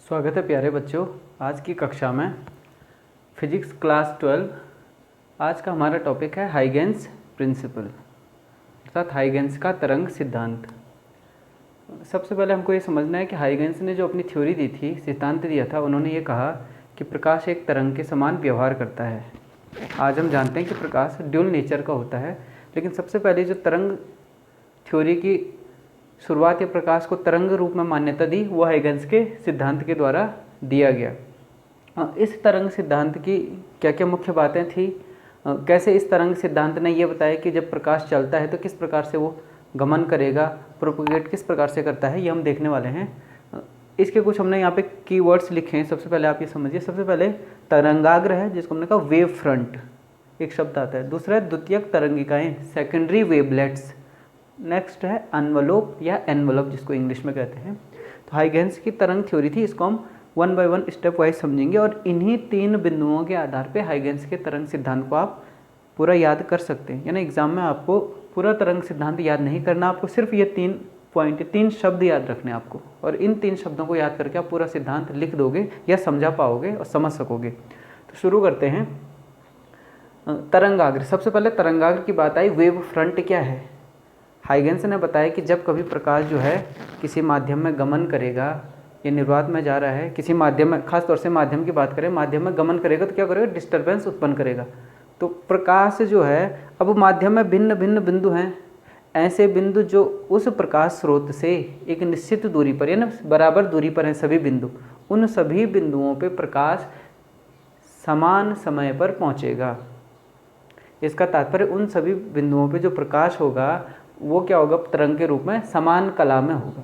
स्वागत है प्यारे बच्चों। आज की कक्षा में फिजिक्स क्लास 12। आज का हमारा टॉपिक है हाइगेंस प्रिंसिपल अर्थात हाइगेंस का तरंग सिद्धांत। सबसे पहले हमको ये समझना है कि हाइगेंस ने जो अपनी थ्योरी दी थी, सिद्धांत दिया था, उन्होंने ये कहा कि प्रकाश एक तरंग के समान व्यवहार करता है। आज हम जानते हैं कि प्रकाश ड्यूल नेचर का होता है, लेकिन सबसे पहले जो तरंग थ्योरी की शुरुआत या प्रकाश को तरंग रूप में मान्यता दी, वो हाइगेंस के सिद्धांत के द्वारा दिया गया। इस तरंग सिद्धांत की क्या क्या मुख्य बातें थी, कैसे इस तरंग सिद्धांत ने ये बताया कि जब प्रकाश चलता है तो किस प्रकार से वो गमन करेगा, प्रोपगेट किस प्रकार से करता है, ये हम देखने वाले हैं। इसके कुछ हमने यहाँ पे कीवर्ड्स लिखे हैं। सबसे पहले आप ये समझिए, सबसे पहले तरंगाग्र है, जिसको हमने कहा वेव फ्रंट, एक शब्द आता है। दूसरा है द्वितीयक तरंगिकाएँ, सेकेंडरी वेवलेट्स। नेक्स्ट है एनवलोप या एनवलप, जिसको इंग्लिश में कहते हैं। तो हाइगेंस की तरंग थ्योरी थी, इसको हम one by one step wise समझेंगे और इन्हीं 3 बिंदुओं के आधार पे हाइगेंस के तरंग सिद्धांत को आप पूरा याद कर सकते हैं। यानी एग्जाम में आपको पूरा तरंग सिद्धांत याद नहीं करना, आपको सिर्फ ये 3 पॉइंट, 3 शब्द याद रखने आपको, और इन 3 शब्दों को याद करके आप पूरा सिद्धांत लिख दोगे या समझा पाओगे और समझ सकोगे। तो शुरू करते हैं। तरंगाग्र, सबसे पहले तरंगाग्र की बात आई। वेव फ्रंट क्या है? हाइगेंस ने बताया कि जब कभी प्रकाश जो है किसी माध्यम में गमन करेगा, ये निर्वात में जा रहा है, किसी माध्यम में, खास तौर से माध्यम की बात करें, माध्यम में गमन करेगा तो क्या करेगा? डिस्टर्बेंस उत्पन्न करेगा। तो प्रकाश जो है, अब माध्यम में भिन्न भिन्न बिंदु हैं, ऐसे बिंदु जो उस प्रकाश स्रोत से एक निश्चित दूरी पर, यानी बराबर दूरी पर हैं सभी बिंदु, उन सभी बिंदुओं पर प्रकाश समान समय पर पहुँचेगा। इसका तात्पर्य उन सभी बिंदुओं पर जो प्रकाश होगा वो क्या होगा? तरंग के रूप में समान कला में होगा,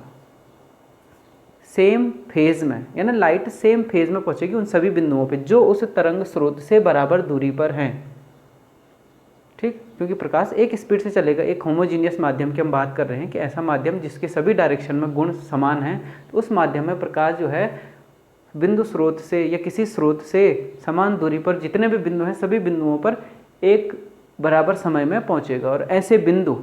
सेम फेज में, यानी लाइट सेम फेज में पहुंचेगी उन सभी बिंदुओं पे जो उस तरंग स्रोत से बराबर दूरी पर हैं। ठीक, क्योंकि प्रकाश एक स्पीड से चलेगा। एक होमोजीनियस माध्यम की हम बात कर रहे हैं कि ऐसा माध्यम जिसके सभी डायरेक्शन में गुण समान हैं, तो उस माध्यम में प्रकाश जो है बिंदु स्रोत से या किसी स्रोत से समान दूरी पर जितने भी बिंदु हैं, सभी बिंदुओं पर एक बराबर समय में पहुंचेगा। और ऐसे बिंदु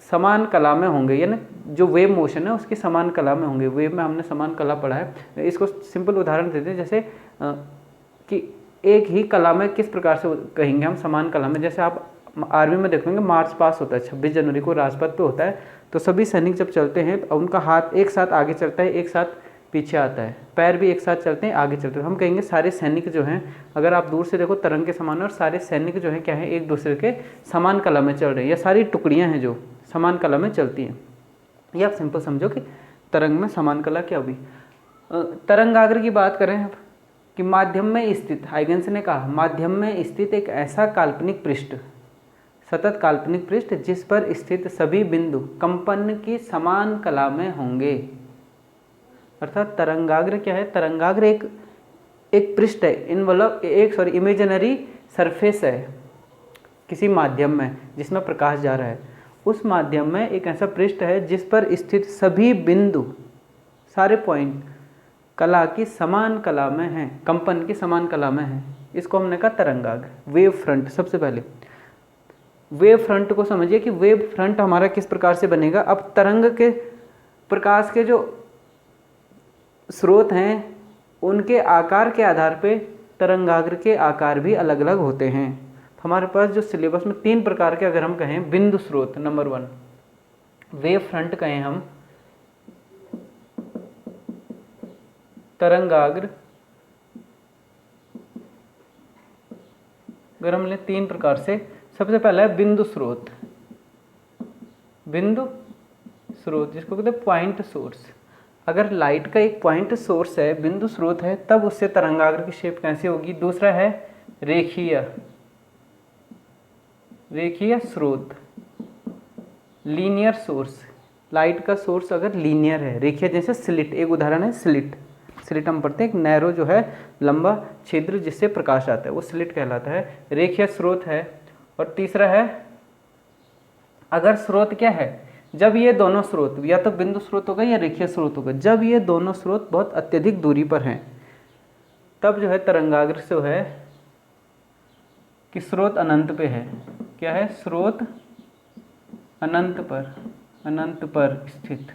समान कला में होंगे, यानी जो वेव मोशन है उसकी समान कला में होंगे। वेव में हमने समान कला पढ़ा है। इसको सिंपल उदाहरण देते हैं, जैसे कि एक ही कला में किस प्रकार से कहेंगे हम समान कला में। जैसे आप आर्मी में देखेंगे, मार्च पास होता है 26 जनवरी को, राजपथ पे होता है, तो सभी सैनिक जब चलते हैं उनका हाथ एक साथ आगे चलता है, एक साथ पीछे आता है, पैर भी एक साथ चलते हैं, आगे चलते हैं। हम कहेंगे सारे सैनिक जो हैं, अगर आप दूर से देखो तरंग के समान है, और सारे सैनिक जो हैं क्या है? एक दूसरे के समान कला में चल रहे हैं, या सारी टुकड़ियां हैं जो समान कला में चलती हैं। ये आप सिंपल समझो कि तरंग में समान कला क्या होगी। तरंगाग्र की बात करें अब, कि माध्यम में स्थित, हाइगेंस ने कहा माध्यम में स्थित एक ऐसा काल्पनिक पृष्ठ, सतत काल्पनिक पृष्ठ, जिस पर स्थित सभी बिंदु कंपन की समान कला में होंगे। अर्थात तरंगाग्र क्या है? तरंगाग्र एक पृष्ठ है, इमेजिनरी सरफेस है किसी माध्यम में जिसमें प्रकाश जा रहा है। उस माध्यम में एक ऐसा पृष्ठ है जिस पर स्थित सभी बिंदु, सारे पॉइंट कला की समान कला में हैं, कंपन की समान कला में हैं। इसको हमने कहा तरंगाग्र, वेव फ्रंट। सबसे पहले वेव फ्रंट को समझिए कि वेव फ्रंट हमारा किस प्रकार से बनेगा। अब तरंग के, प्रकाश के जो स्रोत हैं उनके आकार के आधार पे तरंगाग्र के आकार भी अलग अलग होते हैं। हमारे पास जो सिलेबस में 3 प्रकार के, अगर हम कहें बिंदु स्रोत, नंबर 1 वेव फ्रंट कहें हम, तरंगाग्र, अगर हम लें 3 प्रकार से, सबसे पहला है बिंदु स्रोत। बिंदु स्रोत जिसको कहते हैं पॉइंट सोर्स। अगर लाइट का एक पॉइंट सोर्स है, बिंदु स्रोत है, तब उससे तरंगाग्र की शेप कैसी होगी? दूसरा है रेखीय स्रोत, लीनियर सोर्स। लाइट का सोर्स अगर लीनियर है, रेखीय, जैसे स्लिट, एक उदाहरण है स्लिट। स्लिट हम पढ़ते हैं, एक नैरो जो है लंबा छिद्र जिससे प्रकाश आता है, वो स्लिट कहलाता है, रेखीय स्रोत है। और तीसरा है, अगर स्रोत क्या है? जब ये दोनों स्रोत, या तो बिंदु स्रोत होगा या रेखीय स्रोत होगा, जब ये दोनों स्रोत बहुत अत्यधिक दूरी पर हैं, तब जो है तरंगाग्र से है कि स्रोत अनंत पे है। क्या है? स्रोत अनंत पर स्थित।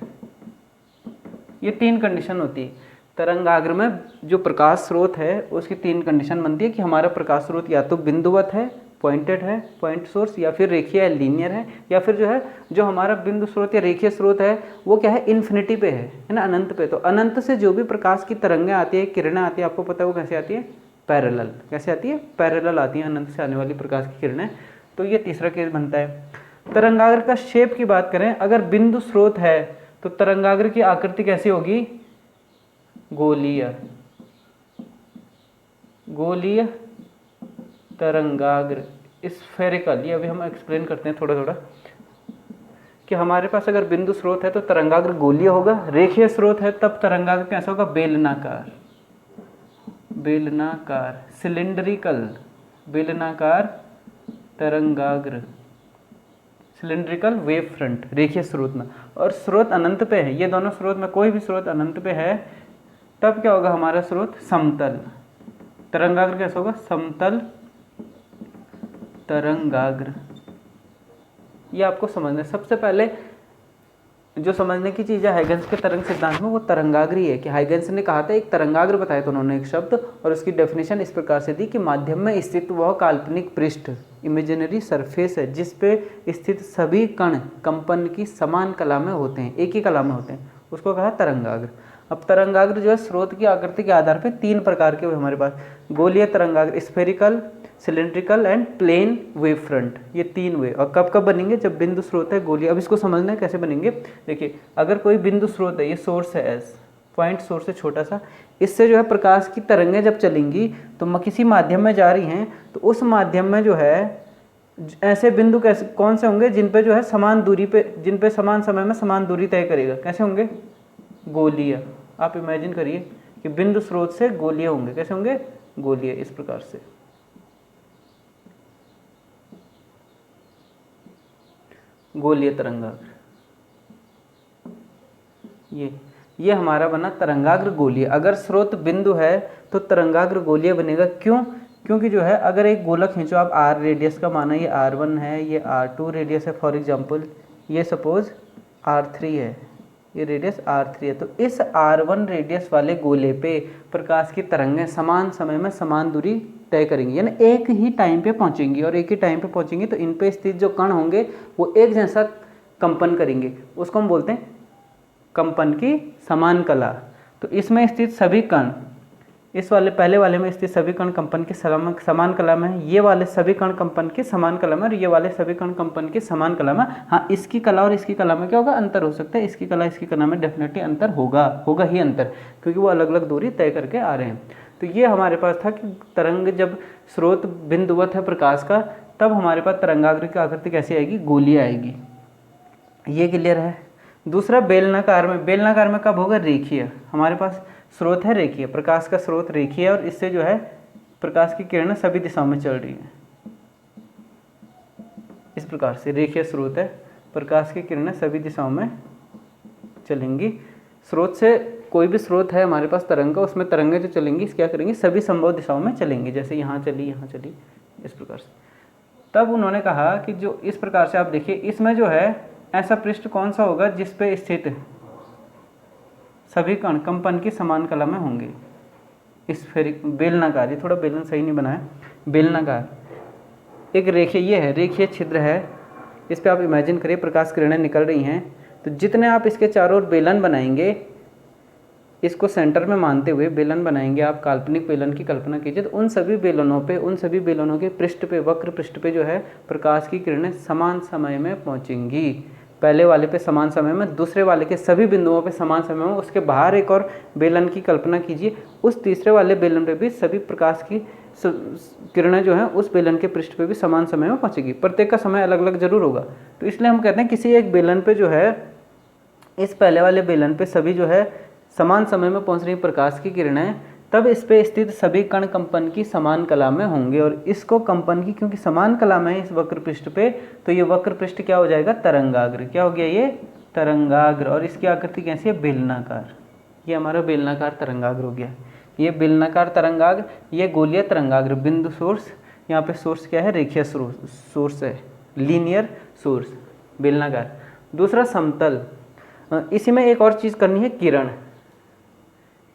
ये 3 कंडीशन होती है तरंगाग्र में। जो प्रकाश स्रोत है उसकी 3 कंडीशन बनती है कि हमारा प्रकाश स्रोत या तो बिंदुवत है, पॉइंटेड है, पॉइंट सोर्स, या फिर रेखीय है, लीनियर है, या फिर जो है जो हमारा बिंदु स्रोत या रेखीय स्रोत है वो क्या है, इन्फिनिटी पे है ना, अनंत पे। तो अनंत से जो भी प्रकाश की तरंगें आती है, किरणें आती है, आपको पता है वो कैसे आती है, पैरेलल। कैसे आती है, पैरेलल आती है अनंत से आने वाली प्रकाश की किरणें। तो ये तीसरा केस बनता है। तरंगाग्र का शेप की बात करें, अगर बिंदु स्रोत है तो तरंगाग्र की आकृति कैसी होगी, गोलीय। गोलीय तरंगाग्र, स्फेरिकल। ये अभी हम एक्सप्लेन करते हैं थोड़ा थोड़ा कि हमारे पास अगर बिंदु स्रोत है तो तरंगाग्र गोलीय होगा, रेखीय स्रोत है तब तरंगाग्र कैसा होगा, बेलनाकार। बेलनाकार, सिलिंड्रिकल, बेलनाकार तरंगाग्र, सिलिंड्रिकल वेव फ्रंट, रेखीय स्रोत में। और स्रोत अनंत पे है, ये दोनों स्रोत में कोई भी स्रोत अनंत पे है तब क्या होगा हमारा स्रोत, समतल। तरंगाग्र कैसा होगा, समतल तरंगाग्र। ये आपको समझना है। सबसे पहले जो समझने की चीज़ है हाइगन्स के तरंग सिद्धांत में वो तरंगाग्र ही है कि हाइगन्स ने कहा था एक तरंगाग्र बताया था उन्होंने एक शब्द, और उसकी डेफिनेशन इस प्रकार से दी कि माध्यम में स्थित वह काल्पनिक पृष्ठ, इमेजिनरी सरफेस है जिस पे स्थित सभी कण कंपन की समान कला में होते हैं, एक ही कला में होते हैं, उसको कहा तरंगाग्र। अब तरंगाग्र जो है स्रोत की आकृति के आधार पर 3 प्रकार के हमारे पास, गोलीय तरंगाग्र, spherical, cylindrical and plane wave front, ये 3 वे। और कब कब बनेंगे, जब बिंदु स्रोत है गोलीय। अब इसको समझना है कैसे बनेंगे। देखिए अगर कोई बिंदु स्रोत है, ये सोर्स है एस, पॉइंट सोर्स है छोटा सा, इससे जो है प्रकाश की तरंगें जब चलेंगी तो किसी माध्यम में जा रही हैं, तो उस माध्यम में जो है ऐसे बिंदु कैसे कौन से होंगे जिन पे जो है समान दूरी पे, जिन पे समान समय में समान दूरी तय करेगा, कैसे होंगे, गोलीय। आप इमेजिन करिए कि बिंदु स्रोत से गोलीय होंगे, कैसे होंगे, गोलीय, इस प्रकार से। गोलीय तरंगाग्र, ये हमारा बना तरंगाग्र गोलीय। अगर स्रोत बिंदु है तो तरंगाग्र गोलीय बनेगा। क्यों, क्योंकि जो है अगर एक गोलक खींचो आप, r रेडियस का माना ये r1 है, ये r2 रेडियस है, फॉर एग्जांपल ये सपोज r3 है, ये रेडियस r3 है, तो इस r1 रेडियस वाले गोले पे प्रकाश की तरंगें समान समय में समान दूरी तय करेंगी, यानी एक ही टाइम पे पहुंचेंगी। और एक ही टाइम पे पहुंचेंगी तो इन पे स्थित जो कण होंगे वो एक जैसा कंपन करेंगे, उसको हम बोलते हैं कंपन की समान कला। तो इसमें स्थित सभी कण, इस वाले पहले वाले में स्थित सभी कण कंपन की समान कला में है, ये वाले सभी कण कंपन की समान कला में, और ये वाले सभी कण कंपन की समान कला में। हाँ, इसकी कला और इसकी कला में क्या होगा, अंतर हो सकता है। इसकी कला इसकी कला में डेफिनेटली अंतर होगा ही अंतर, क्योंकि वो अलग अलग दूरी तय करके आ रहे हैं। तो ये हमारे पास था कि तरंग जब स्रोत बिंदुवत है प्रकाश का, तब हमारे पास तरंगाग्र की आकृति कैसी आएगी, गोलीय आएगी। ये क्लियर है। दूसरा बेलनाकार में, बेलनाकार में कब होगा, रेखीय। हमारे पास स्रोत है रेखीय, प्रकाश का स्रोत रेखीय है, और इससे जो है प्रकाश की किरणें सभी दिशाओं में चल रही हैं। इस प्रकार से रेखीय स्रोत है, प्रकाश की किरणें सभी दिशाओं में चलेंगी। स्रोत से कोई भी स्रोत है हमारे पास तरंग का, उसमें तरंगें जो चलेंगी क्या करेंगी, सभी संभव दिशाओं में चलेंगी, जैसे यहाँ चली, इस प्रकार से। तब उन्होंने कहा कि जो इस प्रकार से आप देखिए, इसमें जो है ऐसा पृष्ठ कौन सा होगा जिस पे स्थित सभी कण कंपन की समान कला में होंगे। स्फेरिक, बेलनाकार, ये थोड़ा बेलन सही नहीं बना है, बेलनाकार एक रेखीय, ये है रेखीय छिद्र है, इस पे आप इमेजिन करिए प्रकाश किरणें निकल रही हैं, तो जितने आप इसके चारों ओर बेलन बनाएंगे, इसको सेंटर में मानते हुए बेलन बनाएंगे आप, काल्पनिक बेलन की कल्पना कीजिए, तो उन सभी बेलनों के पृष्ठ पे, वक्र पृष्ठ पे जो है प्रकाश की किरणें समान समय में पहुंचेंगी। पहले वाले पे समान समय में, दूसरे वाले के सभी बिंदुओं पे समान समय में, उसके बाहर एक और बेलन की कल्पना कीजिए, उस तीसरे वाले बेलन पे भी सभी प्रकाश की किरणें जो हैं उस बेलन के पृष्ठ पे भी समान समय में पहुंचेगी। प्रत्येक का समय अलग अलग जरूर होगा, तो इसलिए हम कहते हैं किसी एक बेलन पे जो है, इस पहले वाले बेलन पे सभी जो है समान समय में पहुंच रही प्रकाश की किरणें, तब इस पे स्थित सभी कण कंपन की समान कला में होंगे। और इसको कंपन की, क्योंकि समान कला में है इस वक्र पृष्ठ पे, तो ये वक्र पृष्ठ क्या हो जाएगा, तरंगाग्र। क्या हो गया, ये तरंगाग्र। और इसकी आकृति कैसी है, बेलनाकार। ये हमारा बेलनाकार तरंगाग्र हो गया। ये बेलनाकार तरंगाग्र, ये गोलीय तरंगाग्र। बिंदु सोर्स, यहाँ पे सोर्स क्या है, रेखीय सोर्स है, लीनियर सोर्स, बेलनाकार। दूसरा समतल, इसी में एक और चीज़ करनी है, किरण।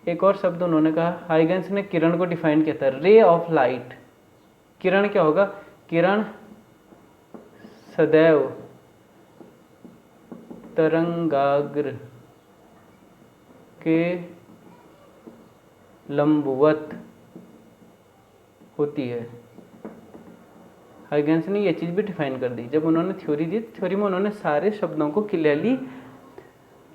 एक और शब्द उन्होंने कहा, हाइगेंस ने किरण को डिफाइन किया था, रे ऑफ लाइट। किरण क्या होगा? किरण सदैव तरंगाग्र के लंबवत होती है। हाइगेंस ने यह चीज़ भी डिफाइन कर दी। जब उन्होंने थ्योरी दी, थ्योरी में उन्होंने सारे शब्दों को क्लियरली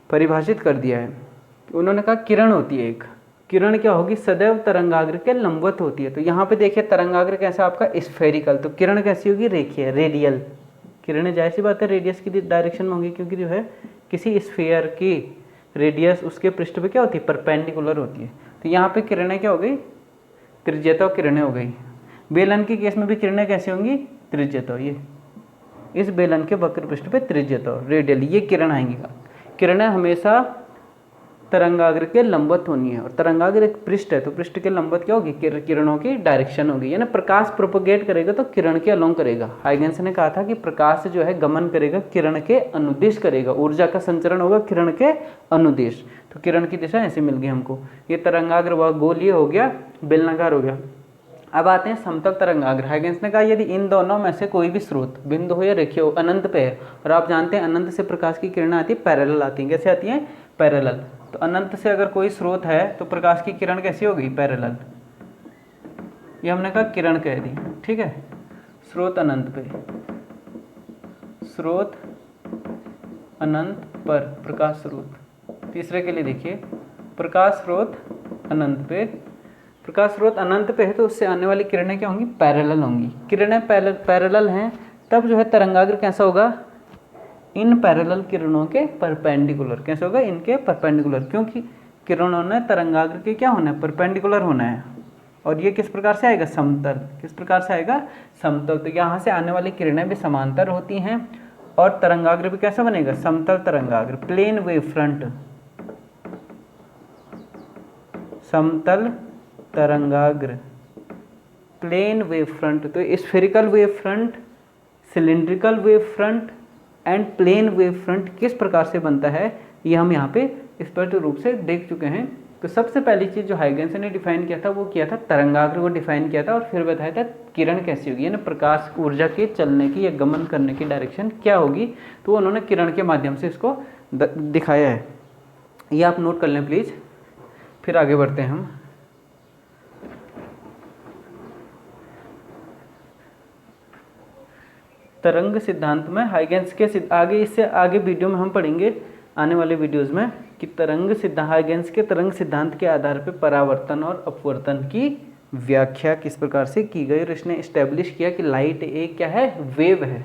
परिभाषित कर दिया है। उन्होंने कहा किरण होती है एक, किरण क्या होगी? सदैव तरंगाग्र के लंबवत होती है। तो यहाँ पे देखिए तरंगाग्र कैसा आपका स्फेरिकल, तो किरण कैसी होगी? रेखीय, रेडियल। किरणें जाहिर सी बात है रेडियस की डायरेक्शन में होंगी, क्योंकि जो है किसी स्फीयर की रेडियस उसके पृष्ठ पे क्या होती है? परपेंडिकुलर होती है। तो यहाँ पे किरणें क्या हो गई? त्रिज्यता किरणें हो गई। बेलन के केस में भी किरणें कैसी होंगी? त्रिज्यता। ये इस बेलन के वक्र पृष्ठ पे त्रिज्यता रेडियल ये किरण आएंगी। किरणें हमेशा तरंगाग्र के लंबवत होनी है, और तरंगाग्र एक पृष्ठ है, तो पृष्ठ के लंबवत क्या होगी? किरणों की डायरेक्शन होगी। यानी प्रकाश प्रोपोगेट करेगा तो किरण के अलोंग करेगा। हाइगेंस ने कहा था कि प्रकाश जो है गमन करेगा, किरण के अनुदिश करेगा, ऊर्जा का संचरण होगा किरण के अनुदिश। तो किरण की दिशा ऐसे मिल गई हमको। ये तरंगाग्र व गोलीय हो गया, बेलनाकार हो गया। अब आते हैं समतल तरंगाग्र। हाइगेंस ने कहा यदि इन दोनों में से कोई भी स्रोत बिंदु हो या रेखीय हो, अनंत पे है, और आप जानते हैं अनंत से प्रकाश की किरणें आती है पैरेलल आती हैं। कैसे आती हैं? पैरेलल। तो अनंत से अगर कोई स्रोत है तो प्रकाश की किरण कैसी होगी? पैरेलल। ये हमने कहा किरण कह दी, ठीक है। स्रोत अनंत पे, स्रोत अनंत पर प्रकाश स्रोत। तीसरे के लिए देखिए, प्रकाश स्रोत अनंत पे, प्रकाश स्रोत अनंत पे है तो उससे आने वाली किरणें क्या होंगी? पैरेलल होंगी। किरणें पैरेलल हैं तब जो है तरंगाग्र कैसा होगा? इन पैरेलल किरणों के परपेंडिकुलर। कैसे होगा? इनके परपेंडिकुलर, क्योंकि किरणों ने तरंगाग्र के क्या होना है? परपेंडिकुलर होना है। और ये किस प्रकार से आएगा? समतल। किस प्रकार से आएगा? समतल। तो यहाँ से आने वाली किरणें भी समांतर होती हैं, और तरंगाग्र भी कैसा बनेगा? समतल तरंगाग्र, प्लेन वेव फ्रंट, समतल तरंगाग्र, प्लेन वेव फ्रंट। तो spherical wave front, cylindrical wave front and plane wave front किस प्रकार से बनता है, ये हम यहाँ पे स्पष्ट रूप से देख चुके हैं। तो सबसे पहली चीज़ जो हाइगेंस ने डिफाइन किया था वो किया था तरंगाग्र को डिफाइन किया था, और फिर बताया था किरण कैसी होगी, यानी प्रकाश ऊर्जा के चलने की या गमन करने की डायरेक्शन क्या होगी। तो उन्होंने किरण के माध्यम से इसको दिखाया है। ये आप नोट कर लें प्लीज़, फिर आगे बढ़ते हैं हम। तरंग सिद्धांत में हाइगेंस के आगे, इससे आगे वीडियो में हम पढ़ेंगे आने वाले वीडियोस में कि तरंग सिद्धांत, हाइगेंस के तरंग सिद्धांत के आधार पर परावर्तन और अपवर्तन की व्याख्या किस प्रकार से की गई। और इसने इस्टेब्लिश किया कि लाइट एक क्या है? वेव है।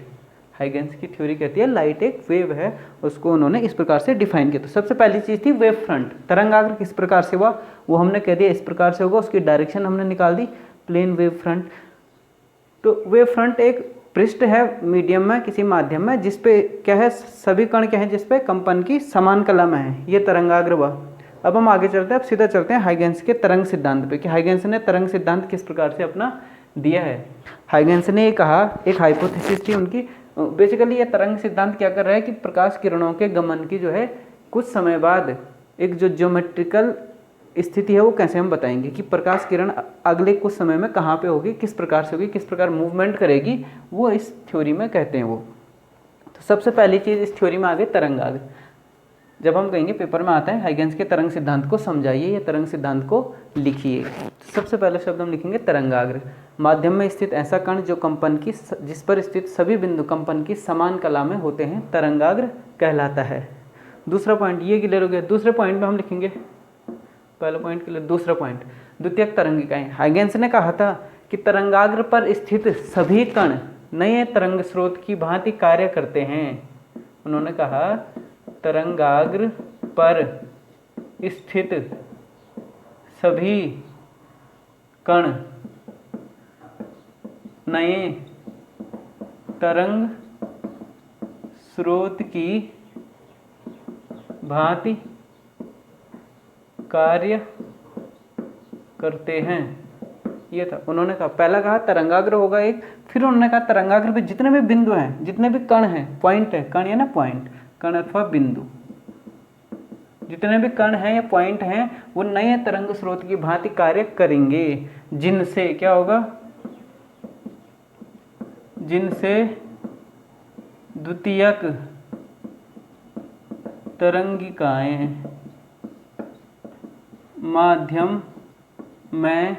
हाइगेंस की थ्योरी कहती है लाइट एक वेव है, उसको उन्होंने इस प्रकार से डिफाइन किया। तो सबसे पहली चीज़ थी वेव फ्रंट। तरंगाग्र किस प्रकार से हुआ वो हमने कह दिया, इस प्रकार से होगा, उसकी डायरेक्शन हमने निकाल दी, प्लेन वेव फ्रंट। तो वेव फ्रंट एक पृष्ठ है मीडियम में, किसी माध्यम में, जिसपे क्या है? सभी कण क्या है? जिसपे कंपन की समान कला में है। ये तरंगाग्र हुआ। अब हम आगे चलते हैं, अब सीधा चलते हैं हाइगेंस के तरंग सिद्धांत पे कि हाइगेंस ने तरंग सिद्धांत किस प्रकार से अपना दिया है। हाइगेंस ने ये कहा, एक हाइपोथेसिस थी उनकी। बेसिकली ये तरंग सिद्धांत क्या कर रहा है कि प्रकाश किरणों के गमन की जो है कुछ समय बाद एक जो ज्योमेट्रिकल स्थिति है वो कैसे हम बताएंगे कि प्रकाश किरण अगले कुछ समय में कहाँ पे होगी, किस प्रकार से होगी, किस प्रकार मूवमेंट करेगी, वो इस थ्योरी में कहते हैं वो। तो सबसे पहली चीज़ इस थ्योरी में आ गई तरंगाग्र। जब हम कहेंगे पेपर में आता है हाइगेंस के तरंग सिद्धांत को समझाइए या तरंग सिद्धांत को लिखिए, तो सबसे पहले शब्द हम लिखेंगे तरंगाग्र। माध्यम में स्थित ऐसा कण जो कंपन की, जिस पर स्थित सभी बिंदु कंपन की समान कला में होते हैं, तरंगाग्र कहलाता है। दूसरा पॉइंट ये क्लियर हो गया। दूसरे पॉइंट में हम लिखेंगे, पहला पॉइंट क्लियर, दूसरा पॉइंट द्वितीयक तरंगिकाएं। हाइगेंस ने कहा था कि तरंगाग्र पर स्थित सभी कण नए तरंग स्रोत की भांति कार्य करते हैं। उन्होंने कहा तरंगाग्र पर स्थित सभी कण नए तरंग स्रोत की भांति कार्य करते हैं। ये था, उन्होंने कहा, पहला कहा तरंगाग्र होगा एक, फिर उन्होंने कहा तरंगाग्र पे जितने भी बिंदु हैं, जितने भी कण हैं, पॉइंट है, कण या ना पॉइंट, कण अथवा बिंदु, जितने भी कण हैं या पॉइंट हैं वो नए तरंग स्रोत की भांति कार्य करेंगे, जिनसे क्या होगा, जिनसे द्वितीयक तरंगिकाएं माध्यम में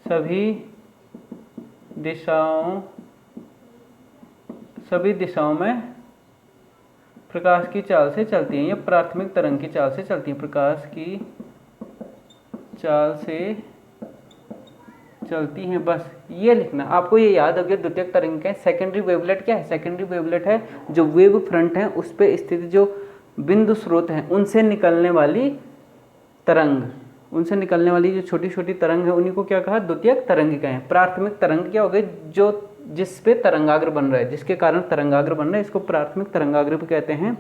सभी दिशाओं में प्रकाश की चाल से चलती हैं, या प्राथमिक तरंग की चाल से चलती हैं, प्रकाश की चाल से चलती हैं। बस ये लिखना, आपको ये याद हो गया। द्वितीयक तरंगिकाएं, सेकेंडरी वेवलेट क्या है, सेकेंडरी वेवलेट है जो वेव फ्रंट है उस पे स्थित जो बिंदु स्रोत हैं उनसे निकलने वाली तरंग, उनसे निकलने वाली जो छोटी छोटी तरंग है उन्हीं को क्या कहा, द्वितीयक तरंगिकाएं। प्राथमिक तरंग क्या हो गई, जो जिस पे तरंगाग्र बन रहा है, जिसके कारण तरंगाग्र बन रहा है, इसको प्राथमिक तरंगाग्र भी कहते हैं,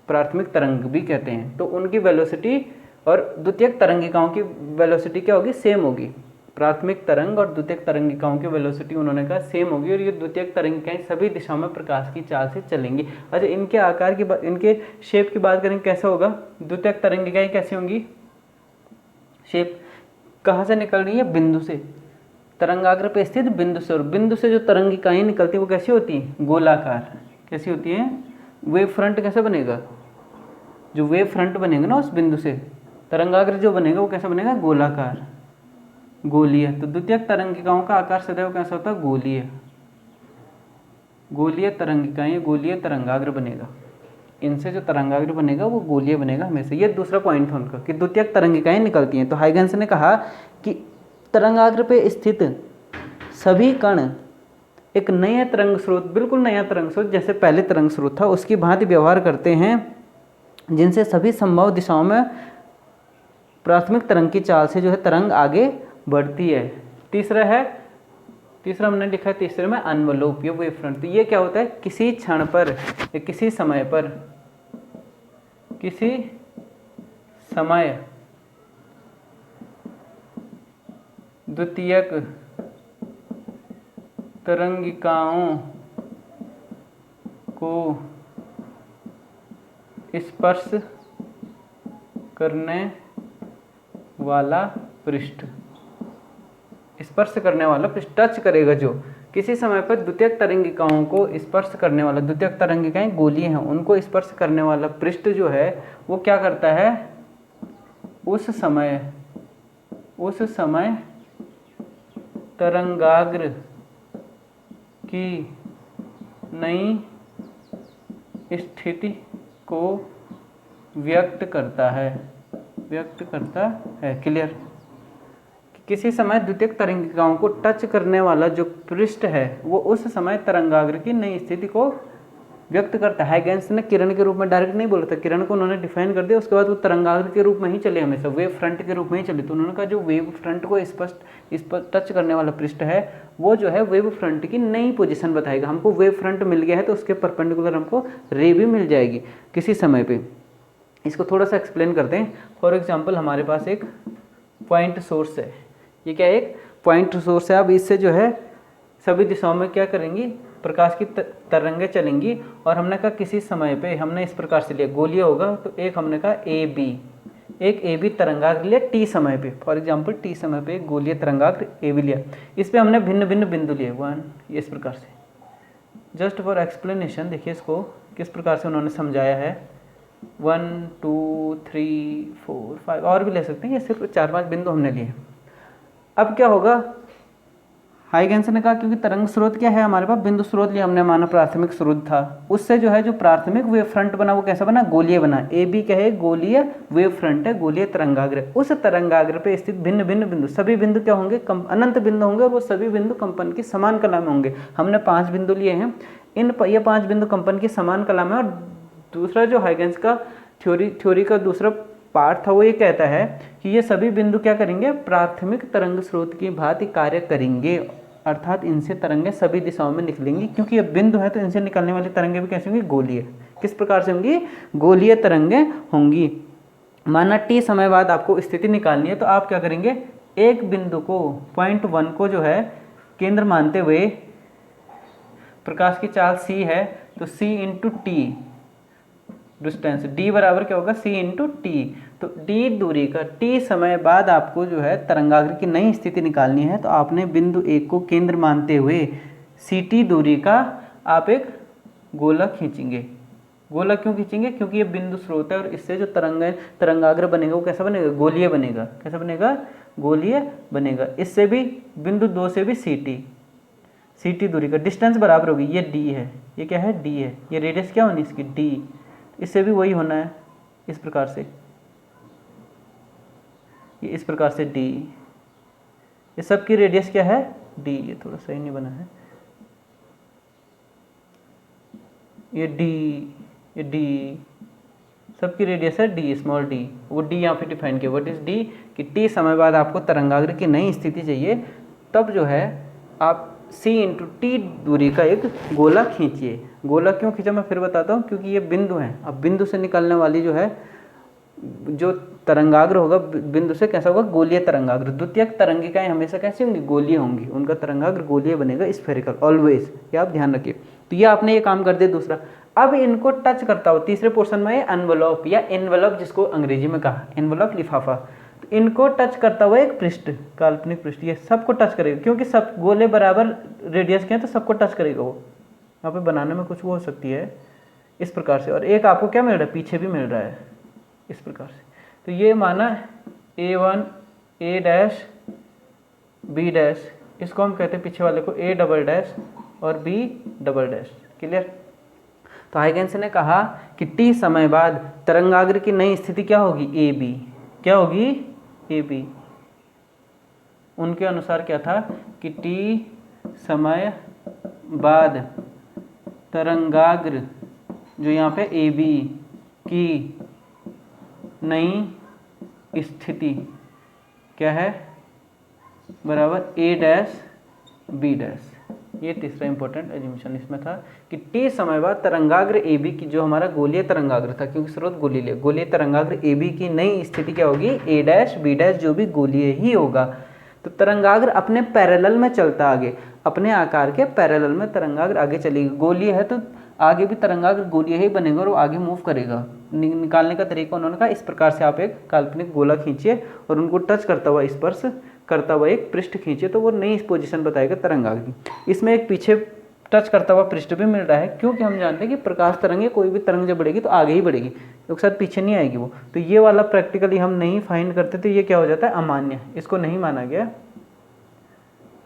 प्राथमिक तरंग भी कहते हैं। तो उनकी वेलोसिटी और द्वितीयक तरंगिकाओं की वेलोसिटी क्या होगी, सेम होगी। प्राथमिक तरंग और द्वितीयक तरंगिकाओं की वेलोसिटी उन्होंने कहा सेम होगी, और ये द्वितीयक तरंगिकाएं सभी दिशाओं में प्रकाश की चाल से चलेंगी। अच्छा, इनके आकार की बात, इनके शेप की बात करेंगे, कैसा होगा, द्वितीयक तरंगिकाएं कैसी होंगी, शेप कहाँ से निकल रही है, बिंदु से, तरंगाग्र पे स्थित बिंदु से, और बिंदु से जो तरंगिकाएं निकलती है वो कैसी होती है, गोलाकार। कैसी होती है, वेव फ्रंट कैसे बनेगा, जो वेव फ्रंट बनेगा ना उस बिंदु से, तरंगाग्र जो बनेगा वो कैसा बनेगा, गोलाकार, गोलीय। तो द्वितीयक तरंगिकाओं का आकार सदैव कैसा होता है, गोलीय, गोलीय तरंगिकाएं, गोलीय तरंगाग्र बनेगा। इनसे जो तरंगाग्र बनेगा वो गोलीय बनेगा हमेशा। ये दूसरा पॉइंट है उनका कि द्वितीयक तरंगिकाएं निकलती हैं। तो हाइगेंस ने कहा कि तरंगाग्र पे स्थित सभी कण एक नया तरंग स्रोत, बिल्कुल नया तरंग स्रोत, जैसे पहले तरंग स्रोत था उसकी भांति व्यवहार करते हैं, जिनसे सभी संभव दिशाओं में प्राथमिक तरंग की चाल से जो है तरंग आगे बढ़ती है। तीसरा हमने लिखा है, तीसरे में अनवलोप, ये वेव फ्रंट। तो ये क्या होता है, किसी क्षण पर या किसी समय पर, किसी समय द्वितीयक तरंगिकाओं को स्पर्श करने वाला पृष्ठ, स्पर्श करने वाला पृष्ठ, टच करेगा जो, किसी समय पर द्वितीयक तरंगिकाओं को स्पर्श करने वाला, द्वितीयक तरंगिकाएं गोलीय हैं, उनको स्पर्श करने वाला पृष्ठ जो है वो क्या करता है, उस समय तरंगाग्र की नई स्थिति को व्यक्त करता है। क्लियर। किसी समय द्वितीयक तरंगिकाओं को टच करने वाला जो पृष्ठ है वो उस समय तरंगाग्र की नई स्थिति को व्यक्त करता है। हाइगेंस ने किरण के रूप में डायरेक्ट नहीं बोला था, किरण को उन्होंने डिफाइन कर दिया, उसके बाद वो तरंगाग्र के रूप में ही चले, हमेशा वेव फ्रंट के रूप में ही चले। तो उन्होंने कहा जो वेव फ्रंट को स्पष्ट इस पर टच करने वाला पृष्ठ है वो जो है वेव फ्रंट की नई पोजीशन बताएगा। हमको वेव फ्रंट मिल गया है तो उसके परपेंडिकुलर हमको रे भी मिल जाएगी किसी समय पे। इसको थोड़ा सा एक्सप्लेन करते हैं। फॉर एग्जाम्पल हमारे पास एक पॉइंट सोर्स है, ये क्या है, एक पॉइंट सोर्स है। अब इससे जो है सभी दिशाओं में क्या करेंगी, प्रकाश की तरंगें चलेंगी, और हमने कहा किसी समय पे हमने इस प्रकार से लिया, गोलीय होगा, तो एक हमने कहा एक ए बी तरंगाग्र लिया टी समय पे। फॉर एग्जांपल टी समय पे एक गोलीय तरंगाग्र ए बी लिया, इस पे हमने भिन्न भिन्न बिंदु लिए, वन, इस प्रकार से। जस्ट फॉर एक्सप्लेनेशन देखिए इसको किस प्रकार से उन्होंने समझाया है, 1 2 3 4 5 और भी ले सकते हैं, ये सिर्फ 4-5 बिंदु हमने लिए। अब क्या होगा, हाइगेंस ने कहा क्योंकि तरंग स्रोत क्या है हमारे पास, बिंदु स्रोत लिया हमने, माना प्राथमिक स्रोत था, उससे जो है जो प्राथमिक वेव फ्रंट बना वो कैसा बना, गोलीय बना। ए बी क्या है, गोलीय वेव फ्रंट है, गोलीय तरंगाग्र। उस तरंगाग्र पे स्थित भिन्न भिन्न बिंदु, सभी बिंदु क्या होंगे, अनंत बिंदु होंगे, और वो सभी बिंदु कंपन की समान कला में होंगे। हमने 5 बिंदु लिए हैं, ये 5 बिंदु कंपन की समान कला में। और दूसरा जो हाइगेंस का थ्योरी का दूसरा पार्ट था वो ये कहता है कि ये सभी बिंदु क्या करेंगे, प्राथमिक तरंग स्रोत की भांति कार्य करेंगे, अर्थात इनसे तरंगें सभी दिशाओं में निकलेंगी, क्योंकि ये बिंदु है तो इनसे निकलने वाली तरंगें भी कैसी होंगी, गोलीय। किस प्रकार से होंगी, गोलीय तरंगें होंगी। माना टी समय बाद आपको स्थिति निकालनी है, तो आप क्या करेंगे, एक बिंदु को पॉइंट 1 को जो है केंद्र मानते हुए, प्रकाश की चाल c है तो c × t, डिस्टेंस डी बराबर क्या होगा सी इंटू टी। तो डी दूरी का टी समय बाद आपको जो है तरंगाग्र की नई स्थिति निकालनी है, तो आपने बिंदु 1 को केंद्र मानते हुए सी टी दूरी का आप एक गोलक खींचेंगे। गोलक क्यों खींचेंगे? क्योंकि ये बिंदु स्रोत है और इससे जो तरंगाग्र बनेगा वो कैसा बनेगा? गोलीय बनेगा। कैसा बनेगा? गोलीय बनेगा। इससे भी बिंदु 2 से भी सी टी दूरी का डिस्टेंस बराबर होगी, ये डी है, ये क्या है? डी है। ये रेडियस क्या होनी इसकी? डी। इससे भी वही होना है, इस प्रकार से, ये इस प्रकार से डी। ये सब की रेडियस क्या है? डी। ये थोड़ा सही नहीं बना है, ये डी सबकी रेडियस है डी, स्मॉल डी। वो डी यहाँ पे डिफाइन किया, व्हाट इज डी, कि टी समय बाद आपको तरंगाग्र की नई स्थिति चाहिए, तब जो है आप सी इंटू टी दूरी का एक गोला खींचिए। गोला क्यों खींचा मैं फिर बताता हूँ, क्योंकि ये बिंदु है। अब बिंदु से निकलने वाली जो है जो तरंगाग्र होगा बिंदु से कैसा होगा? गोलीय तरंगाग्र। द्वितीयक तरंगिकाएं हमेशा कैसी होंगी? गोलीय होंगी। उनका तरंगाग्र गोलीय बनेगा, स्फेरिकल ऑलवेज। ये आप ध्यान रखिए। तो ये आपने ये काम कर दिया। दूसरा, अब इनको टच करता हो तीसरे पोर्शन में एनवलप या एनवलप जिसको अंग्रेजी में कहा, एनवलप लिफाफा, तो इनको टच करता हुआ एक पृष्ठ, काल्पनिक पृष्ठ, ये सबको टच करेगा क्योंकि सब गोले बराबर रेडियस के हैं, तो सबको टच करेगा वो। यहाँ पे बनाने में कुछ वो हो सकती है इस प्रकार से। और एक आपको क्या मिल रहा है? पीछे भी मिल रहा है इस प्रकार से। तो ये माना A1 A dash B dash, इसको हम कहते हैं पीछे वाले को A डबल डैश और B डबल डैश। क्लियर? तो हाइगेंस ने कहा कि टी समय बाद तरंगाग्र की नई स्थिति क्या होगी? A B. क्या होगी? A B. उनके अनुसार क्या था कि टी समय बाद तरंगाग्र जो यहाँ पे ए बी की नई स्थिति क्या है? बराबर ए डैश बी डैश। ये तीसरा इंपॉर्टेंट एज्यूमेशन इसमें था कि टी समय बाद तरंगाग्र ए बी की, जो हमारा गोलीय तरंगाग्र था, क्योंकि स्रोत गोलीय तरंगाग्र ए बी की नई स्थिति क्या होगी? ए डैश बी डैश, जो भी गोलीय ही होगा। तो तरंगाग्र अपने पैरेलल में चलता आगे, अपने आकार के पैरेलल में तरंगाग्र आगे चलेगी। गोलीय है तो आगे भी तरंगाग्र गोलीय ही बनेगा और वो आगे मूव करेगा। निकालने का तरीका उन्होंने कहा इस प्रकार से आप एक काल्पनिक गोला खींचिए और उनको टच करता हुआ, स्पर्श करता हुआ एक पृष्ठ खींचे, तो वो नई पोजीशन बताएगा तरंगाग्र की। इसमें एक पीछे टच करता हुआ पृष्ठ भी मिल रहा है, क्योंकि हम जानते हैं कि प्रकाश तरंग, कोई भी तरंग जब बढ़ेगी तो आगे ही बढ़ेगी, एक साथ पीछे नहीं आएगी वो। तो ये वाला प्रैक्टिकली हम नहीं फाइंड करते, तो ये क्या हो जाता है? अमान्य। इसको नहीं माना गया,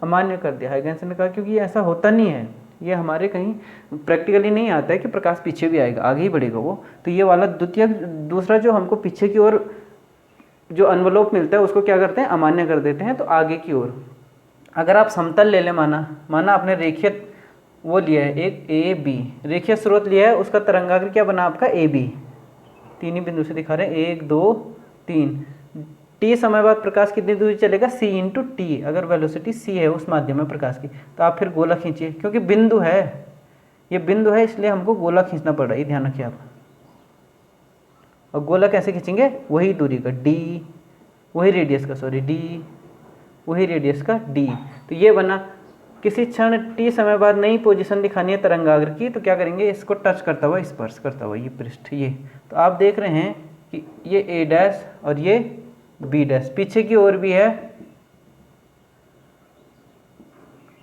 अमान्य कर दिया हाइगेंस ने कहा, क्योंकि ये ऐसा होता नहीं है, ये हमारे कहीं प्रैक्टिकली नहीं आता है कि प्रकाश पीछे भी आएगा, आगे ही बढ़ेगा वो। तो ये वाला दूसरा जो हमको पीछे की ओर जो एनवलप मिलता है उसको क्या करते हैं? अमान्य कर देते हैं, तो आगे की ओर। अगर आप समतल ले लें, माना आपने रेखीय वो लिया है एक ए बी, रेखीय स्रोत लिया है, उसका तरंगाग्र क्या बना आपका? A B. तीन ही बिंदु से दिखा रहे हैं, 1 2 3। टी समय बाद प्रकाश कितनी दूरी चलेगा? सी इंटू टी। अगर वेलोसिटी सी है उस माध्यम में प्रकाश की, तो आप फिर गोला खींचिए, क्योंकि बिंदु है, ये बिंदु है, इसलिए हमको गोला खींचना पड़ रहा है, ये ध्यान रखिए आप। और गोला कैसे खींचेंगे? वही दूरी का डी, वही रेडियस का, सॉरी डी, वही रेडियस का डी। तो ये बना। किसी क्षण टी समय बाद नई पोजीशन दिखानी है तरंगाग्र की, तो क्या करेंगे? इसको टच करता हुआ, स्पर्श करता हुआ ये पृष्ठ, ये। तो आप देख रहे हैं कि ये ए डैश और ये बी डैश, पीछे की ओर भी है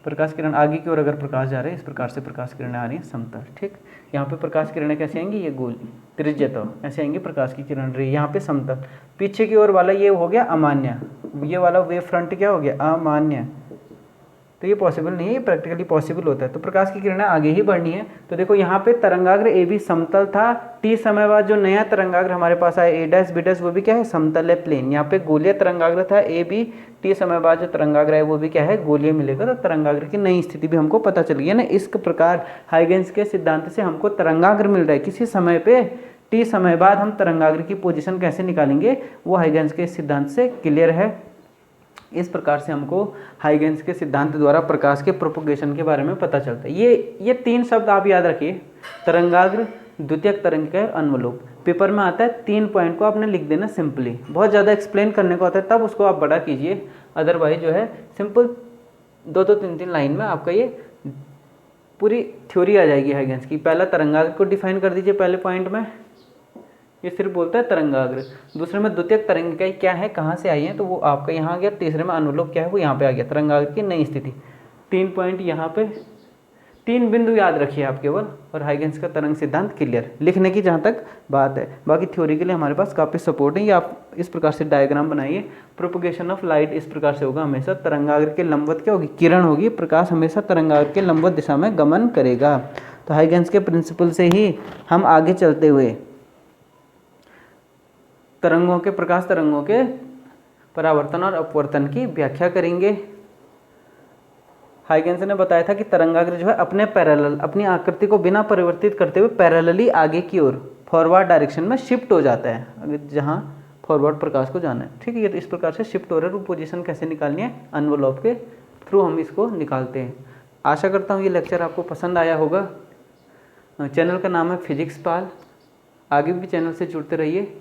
प्रकाश किरण, आगे की ओर अगर प्रकाश जा रहे हैं, इस प्रकार से प्रकाश किरणें आ रही हैं समतल। ठीक, यहाँ पे प्रकाश किरणें कैसे आएंगी? ये गोल त्रिज्या, तो ऐसे आएंगी प्रकाश की किरण रही, यहाँ पे समतल। पीछे की ओर वाला ये हो गया अमान्य, ये वाला वेव फ्रंट क्या हो गया? अमान्य। तो ये पॉसिबल नहीं है, ये प्रैक्टिकली पॉसिबल होता है। तो प्रकाश की किरणें आगे ही बढ़नी है। तो देखो यहाँ पे तरंगाग्र ए बी समतल था, टी समय बाद जो नया तरंगाग्र हमारे पास आया ए डैश बी डैश, वो भी क्या है? समतल है, प्लेन। यहाँ पे गोलीय तरंगाग्र था ए बी, टी समय बाद जो तरंगाग्र है वो भी क्या है? गोलीय मिलेगा। तो तरंगाग्र की नई स्थिति भी हमको पता चल गई ना। इस प्रकार हाइगेंस के सिद्धांत से हमको तरंगाग्र मिल रहा है किसी समय पे, टी समय बाद हम तरंगाग्र की पोजीशन कैसे निकालेंगे वो हाइगेंस के सिद्धांत से क्लियर है। इस प्रकार से हमको हाइगेंस के सिद्धांत द्वारा प्रकाश के प्रोपोगेशन के बारे में पता चलता है। ये तीन शब्द आप याद रखिए, तरंगाग्र, द्वितीयक तरंगिका और एनवलप। पेपर में आता है, 3 पॉइंट को आपने लिख देना सिंपली। बहुत ज़्यादा एक्सप्लेन करने को आता है तब उसको आप बड़ा कीजिए, अदरवाइज जो है सिंपल 2-2 3-3 लाइन में आपका ये पूरी थ्योरी आ जाएगी हाइगेंस की। पहला तरंगाग्र को डिफाइन कर दीजिए पहले पॉइंट में, ये सिर्फ बोलता है तरंगाग्र। दूसरे में द्वितीयक तरंग इकाई क्या है, कहाँ से आई है, तो वो आपका यहाँ आ गया। तीसरे में अनुलोम क्या है, वो यहाँ पे आ गया, तरंगाग्र की नई स्थिति। 3 पॉइंट यहाँ पे, 3 बिंदु याद रखिए आप केवल, और हाइगेंस का तरंग सिद्धांत क्लियर लिखने की जहाँ तक बात है। बाकी थ्योरी के लिए हमारे पास काफ़ी सपोर्ट है। ये आप इस प्रकार से डायग्राम बनाइए। प्रोपगेशन ऑफ लाइट इस प्रकार से होगा हमेशा, तरंगाग्र के लंबवत क्या होगी, किरण होगी, प्रकाश हमेशा तरंगाग्र के लंबवत दिशा में गमन करेगा। तो हाइगेंस के प्रिंसिपल से ही हम आगे चलते हुए तरंगों के, प्रकाश तरंगों के परावर्तन और अपवर्तन की व्याख्या करेंगे। हाइगेंस ने बताया था कि तरंगाग्र जो है अपने पैरेलल, अपनी आकृति को बिना परिवर्तित करते हुए पैरेलली आगे की ओर फॉरवर्ड डायरेक्शन में शिफ्ट हो जाता है, अगर जहाँ फॉरवर्ड प्रकाश को जाना है। ठीक है, ये तो इस प्रकार से शिफ्ट हो रहा है। रूप पोजीशन कैसे निकालनी है, एनवलप के थ्रू हम इसको निकालते हैं। आशा करता हूँ ये लेक्चर आपको पसंद आया होगा। चैनल का नाम है फिजिक्स पाल, आगे भी चैनल से जुड़ते रहिए।